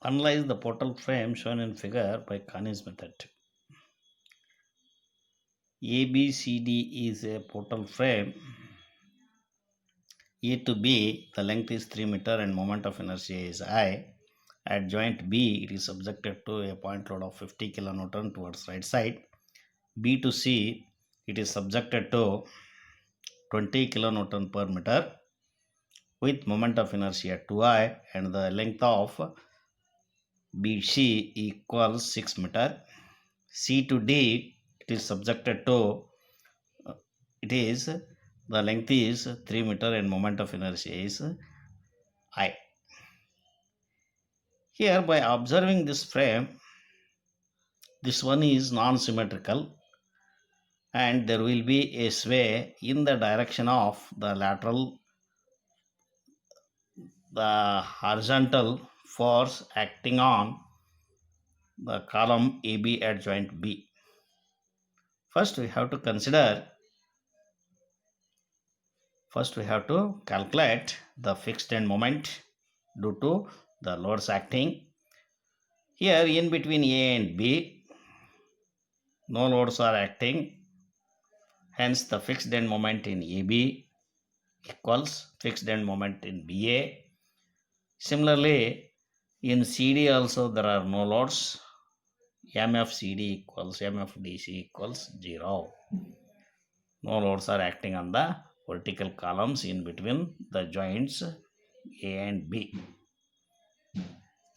Analyze the portal frame shown in figure by Kani's method. ABCD is a portal frame. A to B, the length is 3 meter and moment of inertia is I. At joint B, it is subjected to a point load of 50 kilonewton towards right side. B to C, it is subjected to 20 kilonewton per meter with moment of inertia 2I and the length of BC equals 6 meter. C to D, it is subjected to, it is, the length is 3 meter and moment of inertia is I. Here, by observing this frame, this one is non-symmetrical and there will be a sway in the direction of the lateral, the horizontal force acting on the column AB at joint B. First we have to calculate the fixed end moment due to the loads acting. Here in between A and B, no loads are acting, hence the fixed end moment in AB equals fixed end moment in BA. Similarly, in CD also there are no loads. MFCD equals MFDC equals 0. No loads are acting on the vertical columns in between the joints A and B.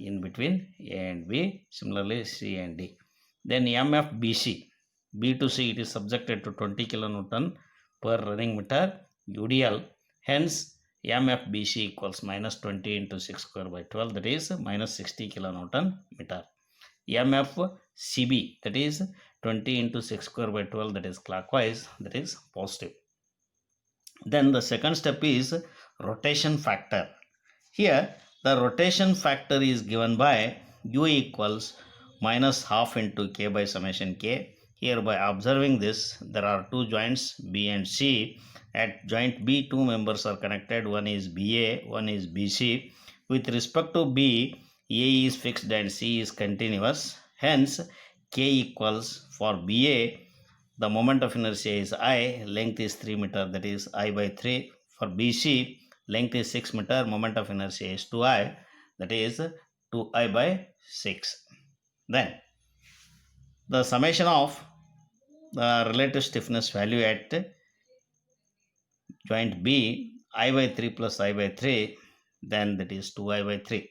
In between A and B, similarly C and D. Then MFBC, B to C, it is subjected to 20 kilonewton per running meter UDL. Hence, MFBC equals minus 20 into 6 square by 12, that is minus 60 kilonewton meter. MFCB, that is 20 into 6 square by 12, that is clockwise, that is positive. Then the second step is rotation factor. Here the rotation factor is given by U equals minus half into K by summation K. Here by observing this, there are two joints B and C. At joint B, two members are connected. One is BA, one is BC. With respect to B, A is fixed and C is continuous. Hence, K equals for BA, the moment of inertia is I, length is 3 meter, that is I by 3. For BC, length is 6 meter, moment of inertia is 2I, that is 2I by 6. Then, the summation of the relative stiffness value at joint B, I by 3 plus I by 3, then that is 2I by 3.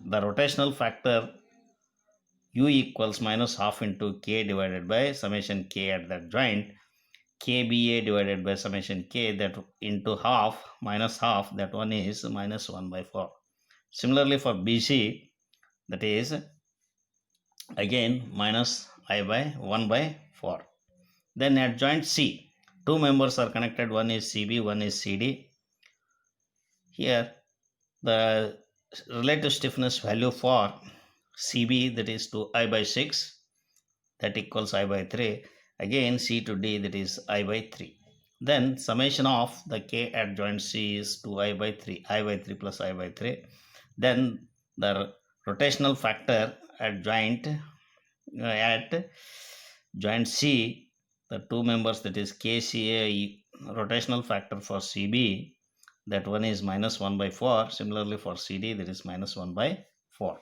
The rotational factor U equals minus half into K divided by summation K at that joint. KBA divided by summation K, that into half minus half, that one is minus 1 by 4. Similarly for BC, that is again minus I by 1 by 4. Then at joint C, two members are connected, one is CB, one is CD. Here the relative stiffness value for CB, that is 2I by 6, that equals I by 3. Again C to D, that is I by 3. Then summation of the K at joint C is 2I by 3, I by 3 plus I by 3. Then the rotational factor at joint C, the two members, that is KCA, rotational factor for CB, that one is minus 1 by 4. Similarly for CD, that is minus 1 by 4.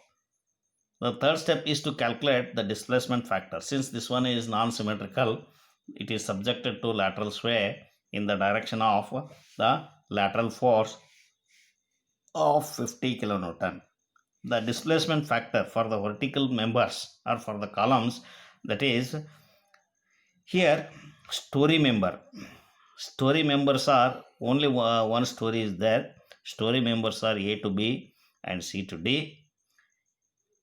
The third step is to calculate the displacement factor. Since this one is non-symmetrical, it is subjected to lateral sway in the direction of the lateral force of 50 kilonewton. The displacement factor for the vertical members or for the columns, that is here story member. Story members are only one story is there. Story members are A to B and C to D.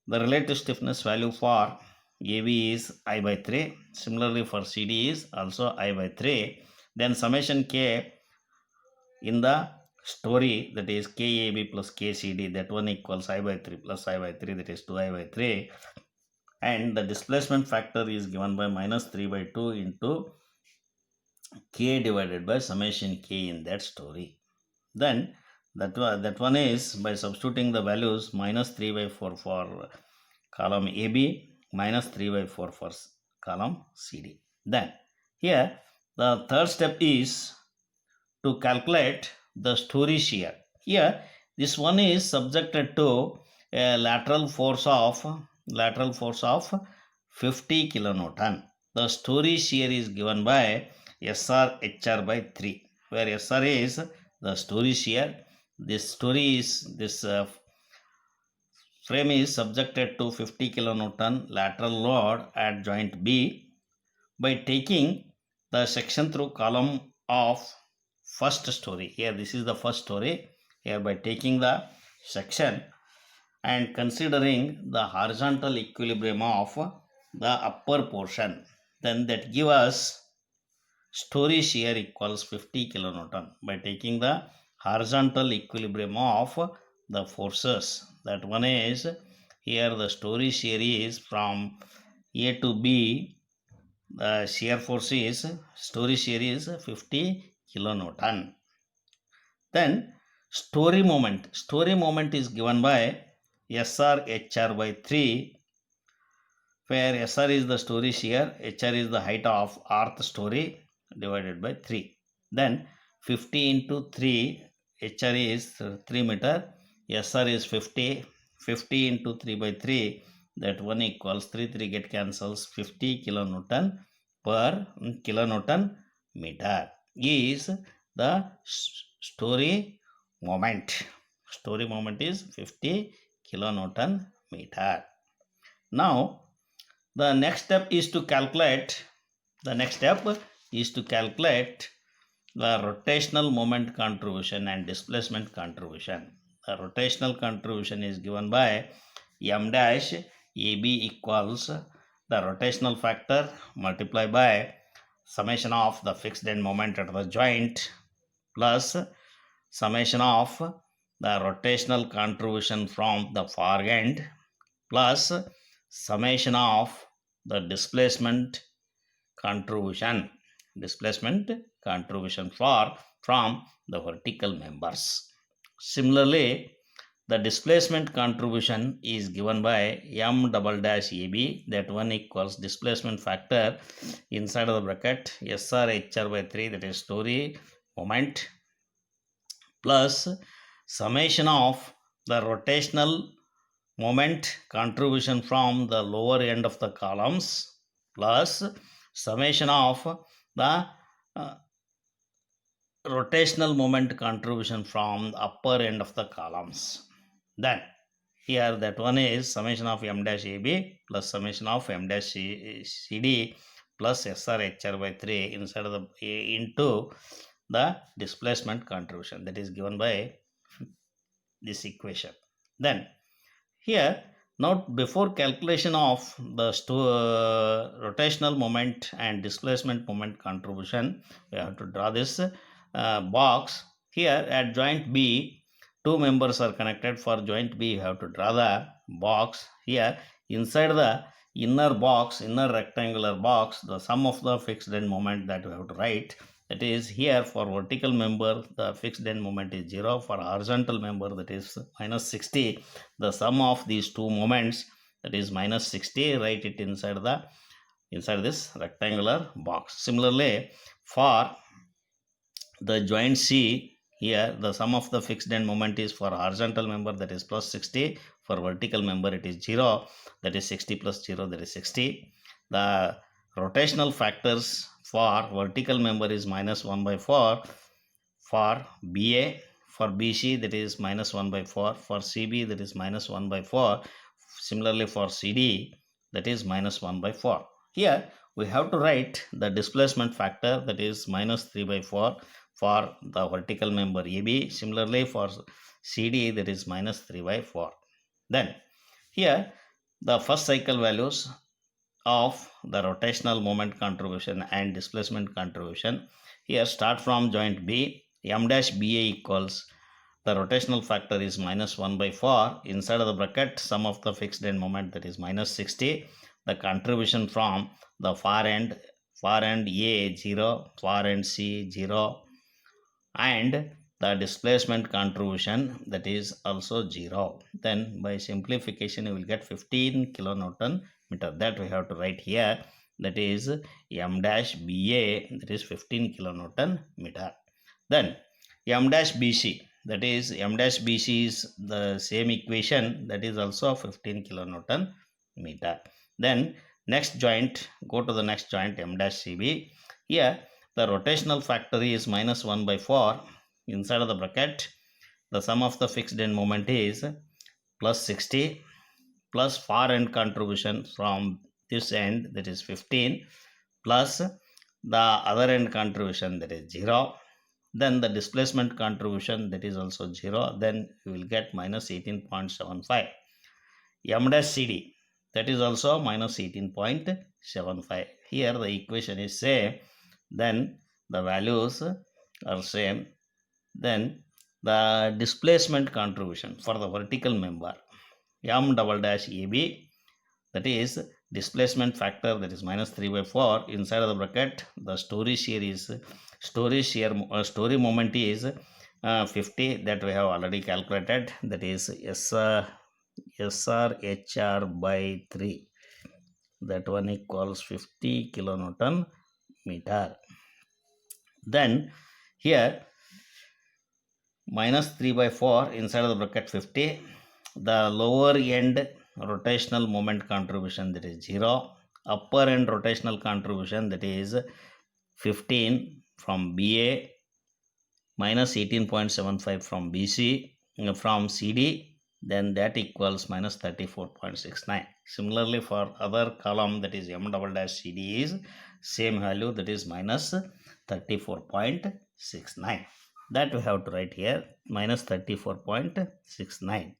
The relative stiffness value for AB is I by 3. Similarly for CD is also I by 3. Then summation K in the story, that is KAB plus KCD, that one equals I by 3 plus I by 3, that is 2I by 3. And the displacement factor is given by minus 3 by 2 into K divided by summation K in that story. Then That one is by substituting the values minus 3 by 4 for column AB, minus 3 by 4 for column CD. Then here the third step is to calculate the story shear. Here this one is subjected to a lateral force of 50 kilonewton. The story shear is given by SR HR by 3, where SR is the story shear. This frame is subjected to 50 kilonewton lateral load at joint B. By taking the section through column of first story, here this is the first story, here by taking the section and considering the horizontal equilibrium of the upper portion, then that give us story shear equals 50 kilonewton by taking the horizontal equilibrium of the forces. That one is, here the story shear is from A to B, the shear force is, story shear is 50 kilonewton. Then story moment is given by SR HR by 3, where SR is the story shear, HR is the height of earth story divided by 3. Then 50 into 3, HR is 3 meter, SR is 50, 50 into 3 by 3, that 1 equals 3 get cancels, 50 kilonewton per kilonewton meter is the story moment. Story moment is 50 kilonewton meter. Now the next step is to calculate the rotational moment contribution and displacement contribution. The rotational contribution is given by m dash AB equals the rotational factor multiplied by summation of the fixed end moment at the joint plus summation of the rotational contribution from the far end plus summation of the displacement contribution from the vertical members. Similarly, the displacement contribution is given by m double dash AB, that one equals displacement factor inside of the bracket SR HR by 3, that is story moment, plus summation of the rotational moment contribution from the lower end of the columns plus summation of the rotational moment contribution from the upper end of the columns. Then here that one is summation of m dash AB plus summation of m dash CD plus SR HR by 3 inside of the into the displacement contribution, that is given by this equation. Then here now before calculation of the rotational moment and displacement moment contribution, we have to draw this box. Here at joint B, two members are connected. For joint B, you have to draw the box. Here inside the inner rectangular box, the sum of the fixed end moment that we have to write. That is, here for vertical member the fixed end moment is 0, for horizontal member that is minus 60. The sum of these two moments, that is minus 60, write it inside this rectangular box. Similarly, for the joint C, here the sum of the fixed end moment is for horizontal member, that is plus 60, for vertical member it is 0, that is 60 plus 0, that is 60. The rotational factors for vertical member is minus 1 by 4, for BA, for BC that is minus 1 by 4, for CB that is minus 1 by 4, similarly for CD that is minus 1 by 4. Here we have to write the displacement factor, that is minus 3 by 4 for the vertical member AB, similarly for CD that is minus 3 by 4. Then here the first cycle values of the rotational moment contribution and displacement contribution. Here start from joint B, m dash BA equals the rotational factor is minus 1 by 4, inside of the bracket sum of the fixed end moment, that is minus 60, the contribution from the far end A 0, far end C 0, and the displacement contribution, that is also 0. Then by simplification you will get 15 kilonewton meter, that we have to write here, that is m dash ba, that is 15 kilonewton meter. Then m dash bc, that is m dash bc is the same equation, that is also 15 kilonewton meter. Then next joint, go to the next joint, m dash cb. Here the rotational factor is minus 1 by 4. Inside of the bracket, the sum of the fixed end moment is plus 60 plus far end contribution from this end, that is 15, plus the other end contribution, that is 0. Then the displacement contribution, that is also 0. Then we will get minus 18.75. m dash cd, that is also minus 18.75. Here the equation is same, then the values are same. Then the displacement contribution for the vertical member, m double dash ab, that is displacement factor, that is minus 3 by 4. Inside of the bracket, the story moment is 50, that we have already calculated, that is SRHR by 3, that one equals 50 kilonewton meter. Then here minus 3 by 4, inside of the bracket 50, the lower end rotational moment contribution, that is 0, upper end rotational contribution, that is 15 from BA, minus 18.75 from BC, from CD, then that equals minus 34.69. Similarly for other column, that is m double dash CD is same value, that is minus 34.69. that we have to write here, minus 34.69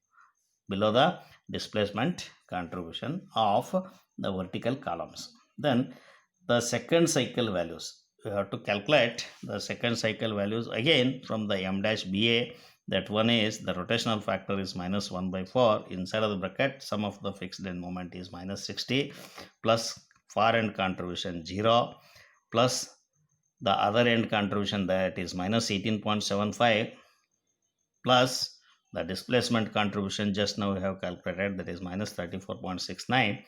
below the displacement contribution of the vertical columns. Then the second cycle values, we have to calculate the second cycle values again from the m dash ba. That one is the rotational factor is minus 1 by 4. Inside of the bracket, sum of the fixed end moment is minus 60 plus far end contribution 0 plus the other end contribution, that is minus 18.75, plus the displacement contribution just now we have calculated, that is minus 34.69.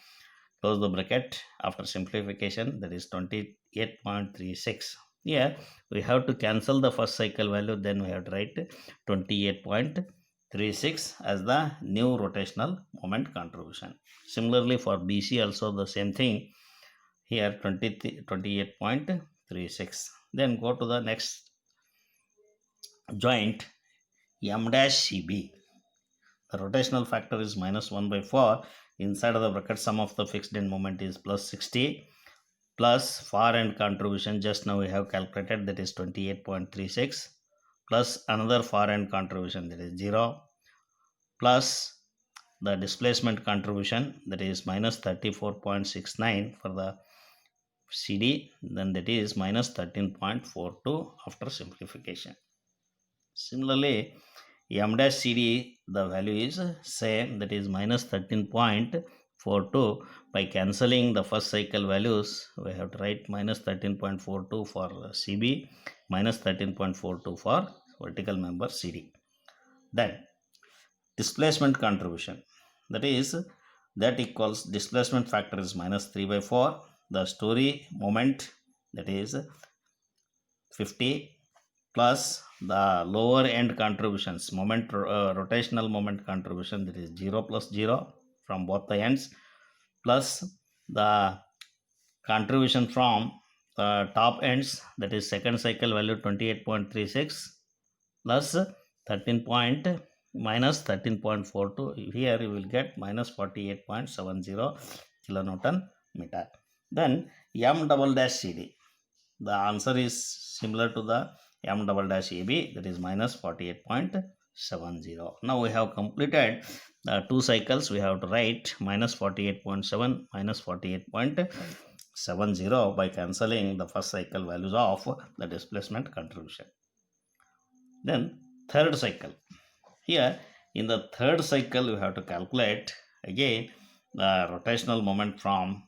Close the bracket. After simplification, that is 28.36. Here we have to cancel the first cycle value, then we have to write 28.36 as the new rotational moment contribution. Similarly for BC also the same thing, here 28.36. Then go to the next joint, m dash cb. The rotational factor is minus 1 by 4. Inside of the bracket, sum of the fixed end moment is plus 60 plus far end contribution just now we have calculated, that is 28.36, plus another far end contribution, that is 0, plus the displacement contribution, that is minus 34.69 for the CD, then that is minus 13.42 after simplification. Similarly m dash CD, the value is same, that is minus 13.42. By cancelling the first cycle values, we have to write minus 13.42 for CB, minus 13.42 for vertical member CD. Then displacement contribution, that equals displacement factor is minus 3 by 4. The story moment, that is 50 plus the lower end contributions, rotational moment contribution, that is 0 plus 0 from both the ends, plus the contribution from the top ends, that is second cycle value 28.36 plus 13 minus 13.42. Here you will get minus 48.70 kilonewton meter. Then m double dash CD, the answer is similar to the m double dash AB, that is minus 48.70. Now we have completed the two cycles. We have to write minus 48.7 minus 48.70 by cancelling the first cycle values of the displacement contribution. Then third cycle. Here in the third cycle we have to calculate again the rotational moment from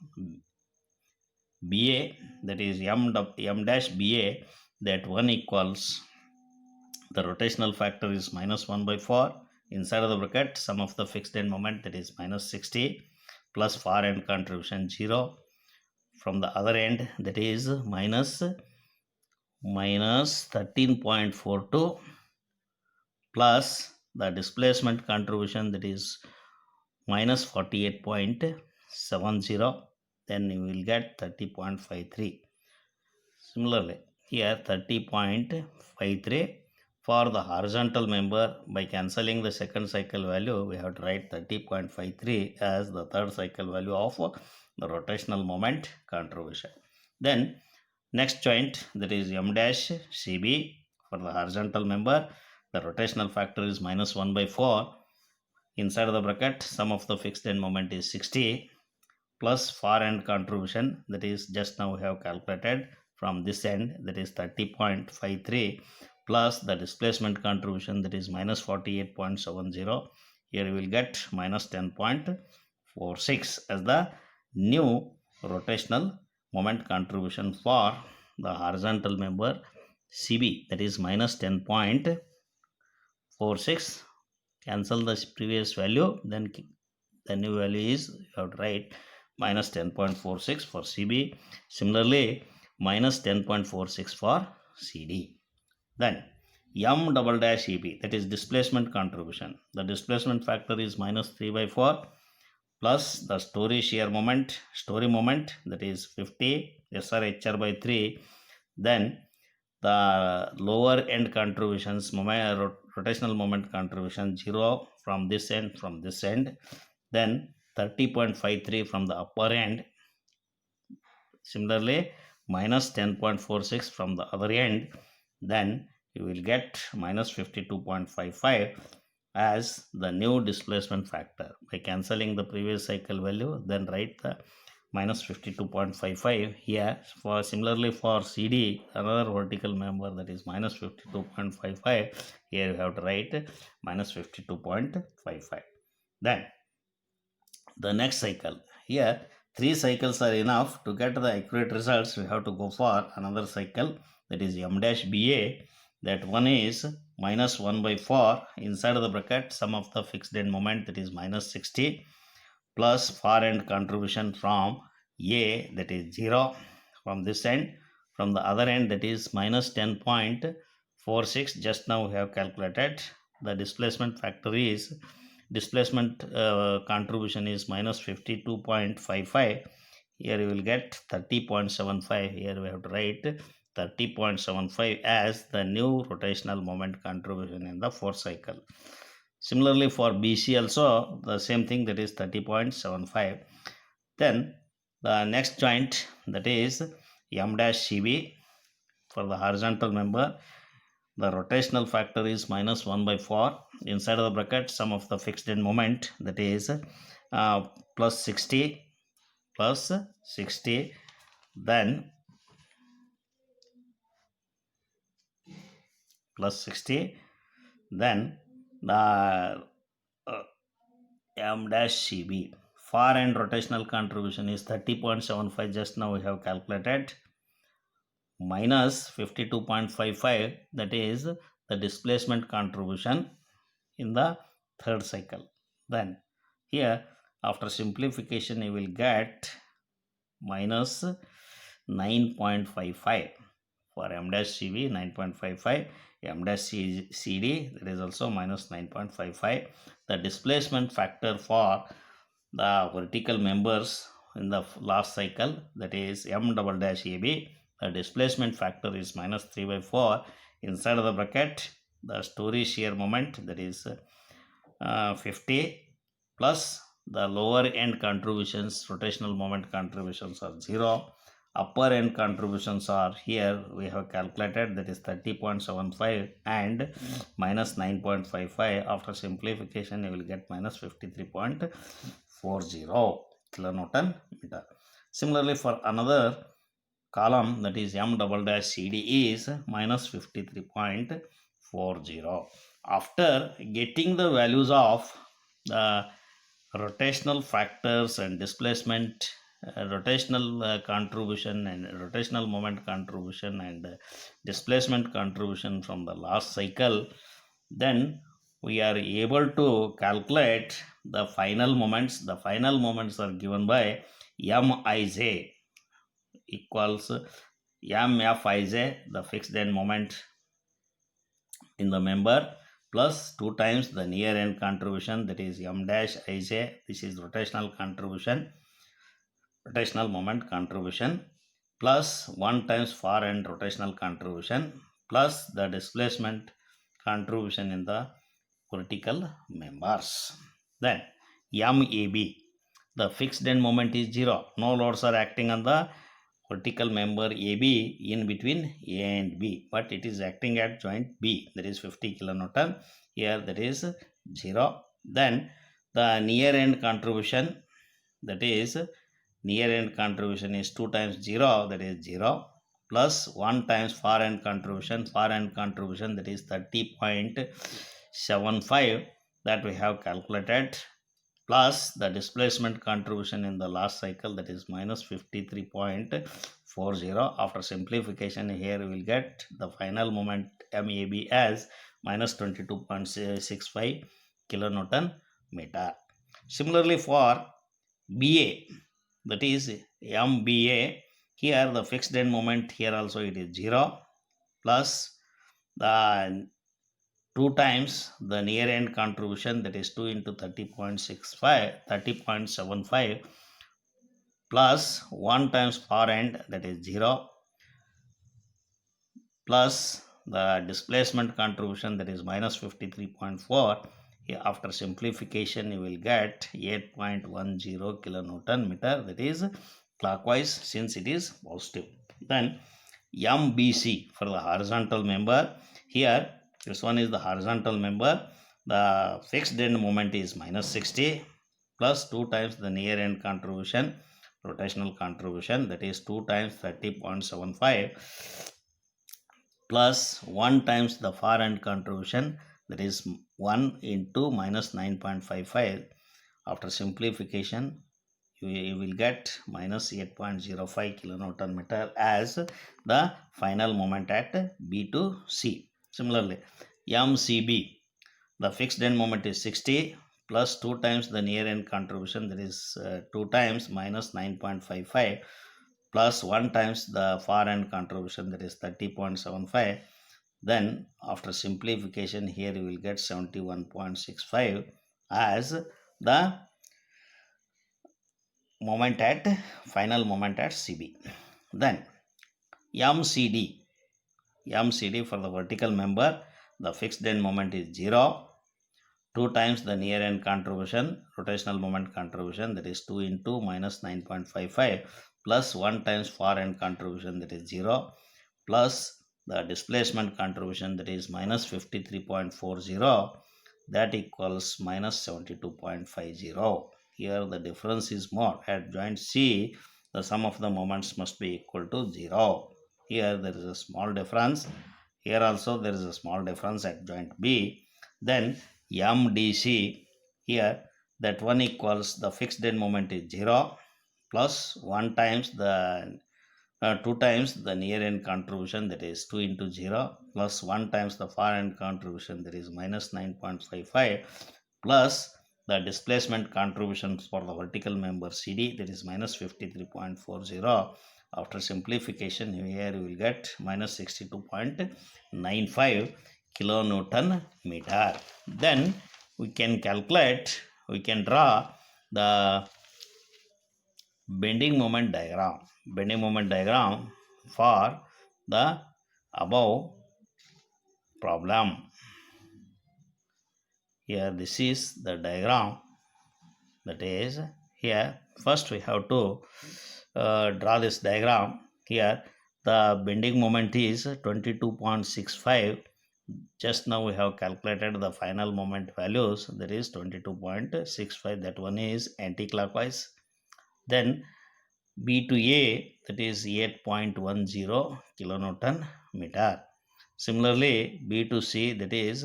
BA, that is m dash BA, that one equals The rotational factor is minus 1 by 4. Inside of the bracket, sum of the fixed end moment, that is minus 60, plus far end contribution 0. From the other end, that is minus 13.42, plus the displacement contribution, that is minus 48.70. Then you will get 30.53. Similarly, here 30.53 for the horizontal member. By cancelling the second cycle value, we have to write 30.53 as the third cycle value of the rotational moment contribution. Then next joint, that is M dash CB for the horizontal member. The rotational factor is minus 1 by 4. Inside of the bracket, sum of the fixed end moment is 60, plus far end contribution, that is just now we have calculated from this end, that is 30.53, plus the displacement contribution, that is minus 48.70. Here you will get minus 10.46 as the new rotational moment contribution for the horizontal member CB, that is minus 10.46. Cancel the previous value, then the new value is, you have to write minus 10.46 for CB. Similarly, minus 10.46 for CD. Then M double dash EB, that is displacement contribution. The displacement factor is minus 3 by 4, plus the story moment, that is 50 SR by 3. Then the lower end contributions, rotational moment contribution 0 from this end, then 30.53 from the upper end. Similarly, minus 10.46 from the other end. Then you will get minus 52.55 as the new displacement factor. By cancelling the previous cycle value, then write the minus 52.55 here. For similarly for CD, another vertical member, that is minus 52.55, here you have to write minus 52.55. Then the next cycle, here 3 cycles are enough. To get the accurate results, we have to go for another cycle, that is M dash BA. That one is minus 1 by 4. Inside of the bracket, sum of the fixed end moment, that is minus 60, plus far end contribution from A, that is 0 from this end. From the other end, that is minus 10.46. Just now we have calculated. The displacement factor is, contribution is minus 52.55. Here you will get 30.75. Here we have to write 30.75 as the new rotational moment contribution in the fourth cycle. Similarly for BC also the same thing, that is 30.75. Then the next joint, that is M dash CB for the horizontal member. The rotational factor is minus 1 by 4. Inside of the bracket, sum of the fixed end moment, that is plus 60, then plus 60, then the M dash CB. Far end rotational contribution is 30.75, just now we have calculated, minus 52.55, that is the displacement contribution in the third cycle. Then here after simplification you will get minus 9.55 for M dash CB, 9.55, M dash CD, that is also minus 9.55. The displacement factor for the vertical members in the last cycle, that is M double dash AB, the displacement factor is minus 3 by 4. Inside of the bracket, the story shear moment, that is 50, plus the lower end contributions, rotational moment contributions are 0. Upper end contributions are, here we have calculated, that is 30.75 and minus 9.55. After simplification you will get minus 53.40 kilonewton meter. Similarly for another column, that is M double dash CD, is minus 53.40. After getting the values of the rotational factors and displacement rotational contribution and rotational moment contribution and displacement contribution from the last cycle, then we are able to calculate the final moments. The final moments are given by Mij equals Mfij, the fixed end moment in the member, plus 2 times the near end contribution, that is M dash Ij. This is rotational moment contribution, plus 1 times far end rotational contribution, plus the displacement contribution in the vertical members. Then MAB, the fixed end moment is 0. No loads are acting on the vertical member AB in between A and B, but it is acting at joint B, that is 50 kilonewton. Here that is 0. Then the near end contribution, that is near end contribution is 2 times 0, that is 0, plus 1 times far end contribution, that is 30.75, that we have calculated, plus the displacement contribution in the last cycle, that is minus 53.40. After simplification, here we will get the final moment MAB as minus 22.65 kilonewton meter. Similarly for BA, that is MBA, here the fixed end moment, here also it is 0, plus the 2 times the near end contribution, that is 2 into 30.75, plus 1 times far end, that is 0, plus the displacement contribution, that is minus 53.4. After simplification, you will get 8.10 kilonewton meter, that is clockwise since it is positive. Then MBC for the horizontal member, here this one is the horizontal member. The fixed end moment is minus 60, plus 2 times the near end contribution, rotational contribution, that is 2 times 30.75, plus 1 times the far end contribution, that is 1 into minus 9.55. After simplification, you will get minus 8.05 kilonewton meter as the final moment at B to C. Similarly, MCB, the fixed end moment is 60, plus 2 times the near end contribution, that is 2 times minus 9.55, plus 1 times the far end contribution, that is 30.75. Then after simplification, here you will get 71.65 as the final moment at CB. Then MCD for the vertical member, the fixed end moment is 0, 2 times the near end contribution, rotational moment contribution, that is 2 into minus 9.55, plus 1 times far end contribution, that is 0, plus the displacement contribution, that is minus 53.40, that equals minus 72.50. Here the difference is more. At joint C, the sum of the moments must be equal to 0. Here there is a small difference. Here also there is a small difference at joint B. Then MDC, here that one equals the fixed end moment is 0, plus 1 times the 2 times the near end contribution, that is 2 into 0, plus 1 times the far end contribution, that is minus 9.55, plus the displacement contribution for the vertical member CD, that is minus 53.40. After simplification, here you will get minus 62.95 kilonewton meter. Then we can draw the bending moment diagram for the above problem. Here this is the diagram, that is here first we have to draw this diagram. Here the bending moment is 22.65. Just now we have calculated the final moment values, that is 22.65, that one is anti-clockwise. Then B to A, that is 8.10 kilonewton meter. Similarly, B to C, that is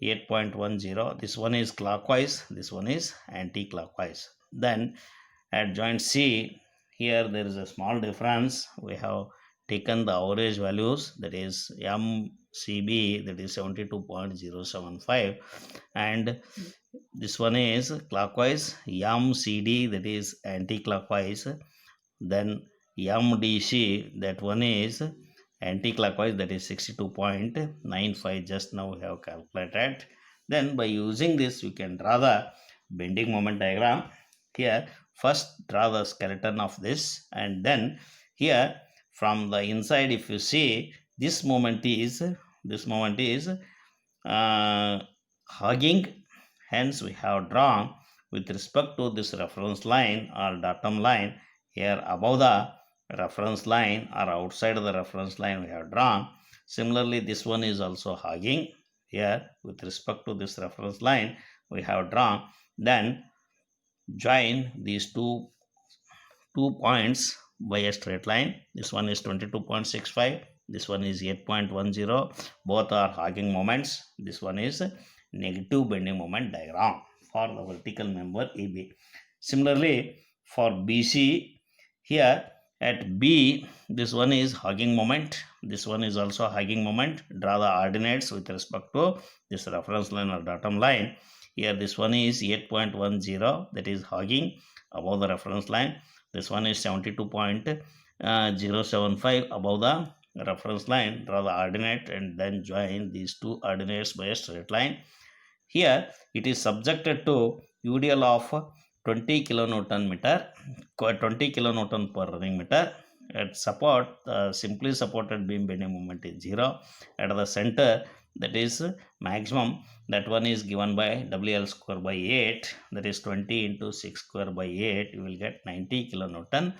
8.10. This one is clockwise, this one is anti-clockwise. Then at joint C, here there is a small difference. We have taken the average values, that is MCB, that is 72.075, and this one is clockwise, MCD, that is anti-clockwise, then MDC, that one is anti-clockwise, that is 62.95. Just now we have calculated. Then by using this we can draw the bending moment diagram. Here first draw the skeleton of this, and then here from the inside, if you see, this moment is hugging. Hence we have drawn with respect to this reference line or datum line. Here above the reference line or outside of the reference line we have drawn. Similarly, this one is also hugging. Here with respect to this reference line we have drawn. Then join these two points by a straight line. This one is 22.65, this one is 8.10. Both are hugging moments. This one is negative bending moment diagram for the vertical member AB. Similarly, for BC, here at B, this one is hugging moment, this one is also hugging moment. Draw the ordinates with respect to this reference line or datum line. Here this one is 8.10, that is hugging above the reference line. This one is 72.075 above the reference line. Draw the ordinate and then join these two ordinates by a straight line. Here it is subjected to UDL of 20 kilonewton meter, 20 kilonewton per running meter. At support, simply supported beam bending moment is 0. At the center, that is maximum, that one is given by WL square by 8, that is 20 into 6 square by 8, you will get 90 kilonewton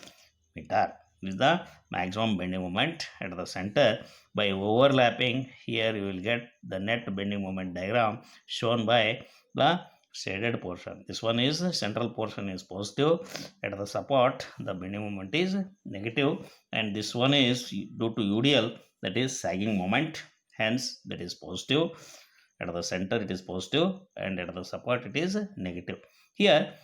meter. This is the maximum bending moment at the center. By overlapping, here you will get the net bending moment diagram shown by the shaded portion. This one is central portion is positive. At the support, the bending moment is negative, and this one is due to UDL, that is sagging moment. Hence, that is positive. At the center, it is positive, and at the support, it is negative. Here,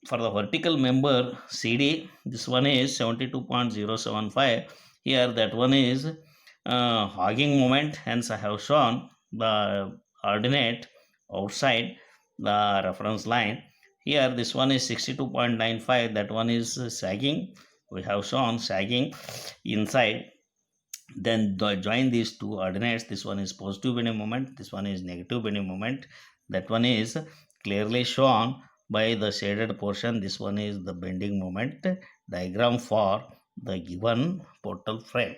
for the vertical member CD, this one is 72.075. Here, that one is hogging moment. Hence, I have shown the ordinate outside the reference line. Here this one is 62.95, that one is sagging. We have shown sagging inside. Then join these two ordinates. This one is positive bending moment, this one is negative bending moment. That one is clearly shown by the shaded portion. This one is the bending moment diagram for the given portal frame.